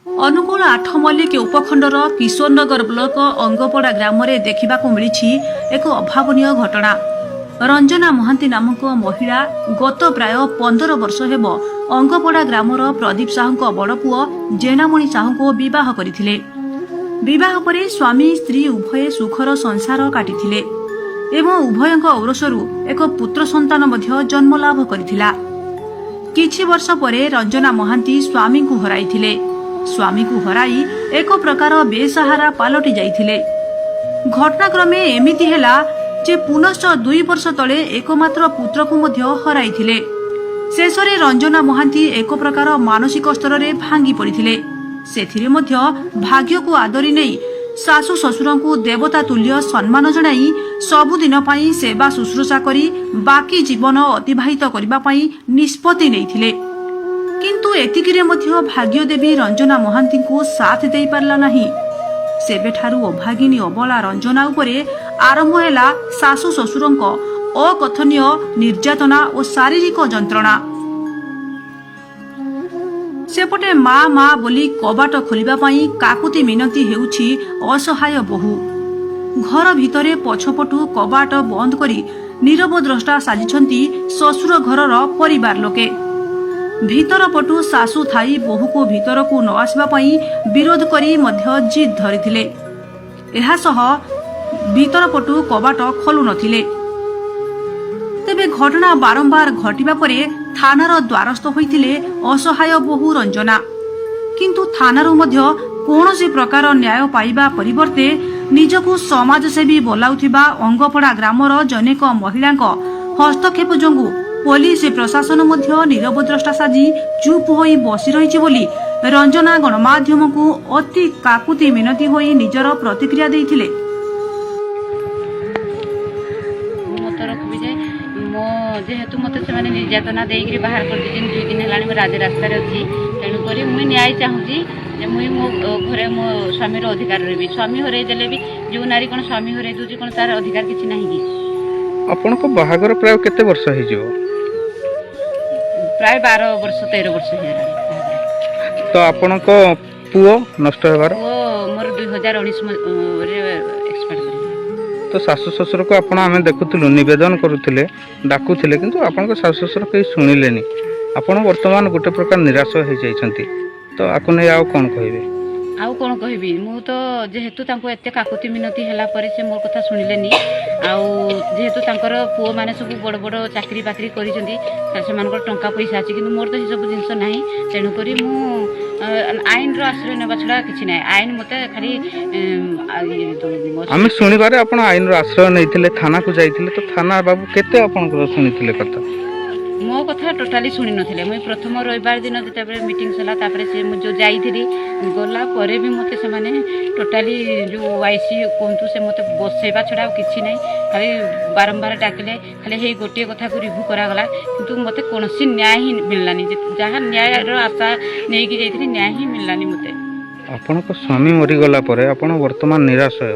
Angul Athmallik उपखंडर Kishorenagar block अंगपड़ा ग्राम में देखा मिली एक अभावन घटना। रंजना महांती नामक महिला गत प्राय 15 वर्ष हेब अंगपड़ा ग्रामर प्रदीप साहू बड़ पुओ जेनामणि साहू को विवाह करथिले। विवाह परे स्वामी स्त्री उभय सुखर संसार काटिथिले एवं उभयଙ୍କ औरसरू एक पुत्र संतान मध्य जन्मलाभ करथिला। किछि वर्ष परे रंजना महांती स्वामी को हराइथिले। स्वामी को हराई एक प्रकार बेसहारा पालटि जाइथिले। घटनाक्रमे एमिति हेला जे पुनश्च 2 वर्ष तले एकमात्र पुत्र को मध्य हराइथिले। शेषरे रंजना महांती एक प्रकार मानसिक स्तर रे भांगी पड़िथिले। सेथिरे मध्य भाग्य को आदरी नहीं सासु ससुर को देवता तुल्य सम्मान जणाई सबुदिन पई सेवा शुश्रूषा करी बाकी जीवन अतिबाहित करबा पई निष्पत्ति नैथिले। किंतु एतिकिरे मध्य भाग्यदेवी रंजना महांती को साथ दे पारला नहीं। सेबेठारु अभागिनी अबला रंजना उपरे आरंभ हैला सासु ससुरंक अकथनीय निर्यातना और शारीरिक जंत्रणा। सेपटे माँ माँ बोली कबाट खोलिबा पई काकुति मिनती हेउछि असहाय बहु। घर भितरे पछपटु कबाट बंद करी नीरव द्रष्टा साजिछंती ससुर घरर परिवार लोके। भीतर पटु सासु थाई बहु को भीतर को न आसबा पई विरोध करी मध्य जिद धरिथिले। एहा सह भीतर पटु कबाट खोलु नथिले। तेबे घटना बारंबार घटिबा परे थानार द्वारस्थ होइथिले असहाय बहु रंजना। किंतु थानारू मध्य कोनोसी प्रकार न्याय पाइबा परिवर्ते निजकु समाजसेवी बोलाउथिबा अंगपड़ा ग्रामर जनेक महिलांक हस्तक्षेप जोगु पुलिस प्रशासन मध्य नीरव द्रष्टा साजी चुप होई बसी रहिछि बोली रंजना गणमाध्यम को अति काकुति मिनती होई निजर प्रतिक्रिया देइथिले। जेहेतु मत से निर्यातना देकर बाहर कर 2 दिन है राज रास्त अच्छी तेणुक मुई न्याय चाहूँगी मुई मो घरे मो स्वामी अधिकार रही। स्वामी हरई देले भी जो नारी कौन स्वामी हरई दूसरी कौन तार अधिकार किसी ना कि आपण को बाहागर प्राय केते वर्ष हो जिवो? प्राय 12 वर्ष 13 वर्ष हो। तो आपण को पुओ नष्ट हेबार मोर 2019 रे एक्सपायर कर। तो सासु ससुर को आपण आमे देखुतलु निवेदन करूथिले डाकुथिले किंतु आपण को सासु ससुर कई सुनिलेनी। आपण वर्तमान गोटे प्रकार निराश हो जाइछंती। तो आकु नै आउ कोन कहबे? आउ कोन कहबी मु तो जेहेतु तांको एते काकुति मिनती हैला परे से मोर कथा सुनिलेनी। आउ जेहेतु तांकर पुओ माने सब बड़ बड़ चाकरी बाकरी करिसंती से मानकर टंका पैसा अछि किंतु मोर तो हि सब जिंस नाही। तेनु करी मु आईन रो आश्रय नेबा छडा किछि नाही। आईन मते खाली आमे सुनिबारे आपण आईन रो आश्रय नैथिले थाना को जाइथिले। तो थाना बाबू केते आपण को सुनिथिले कथा? मो कथा टोटाली शुणी नथिले। मुई प्रथम रविवार दिन जेतेबे मीटिंग सला तापरे से मु जो जाईथिली गला परे भी मते से माने टोटाली जो आईसी कोंतु से मते बसेबा छडा किछि नै। खाली बारंबार डाकिले खाली हे गोटे कथा को रिव्यू करा गला किंतु मते कोनसी न्याय ही मिललानी। जहां न्याय रो आशा नै कि जाईथिली न्याय ही मिललानी मते। आपण को स्वामी मरि गला परे आपण वर्तमान निराश हो।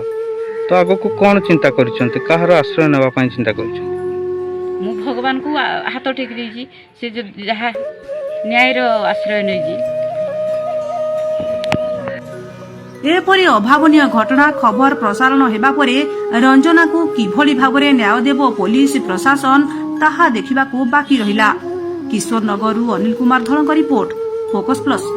तो आगो को कोन चिंता करिसंती? काहर आश्रय नेबा पई चिंता करिसंती? मु भगवान को हाथ टेक देछि से जहा न्याय रो आश्रय नै जी। एपरि अभावनीय घटना खबर प्रसारण हेबा परे रंजना को किभली भाबरे न्याय देबो पुलिस प्रशासन ताहा देखिबाकू बाकी रहिला। किशोरनगरु अनिल कुमार धळଙ୍କ रिपोर्ट फोकस प्लस।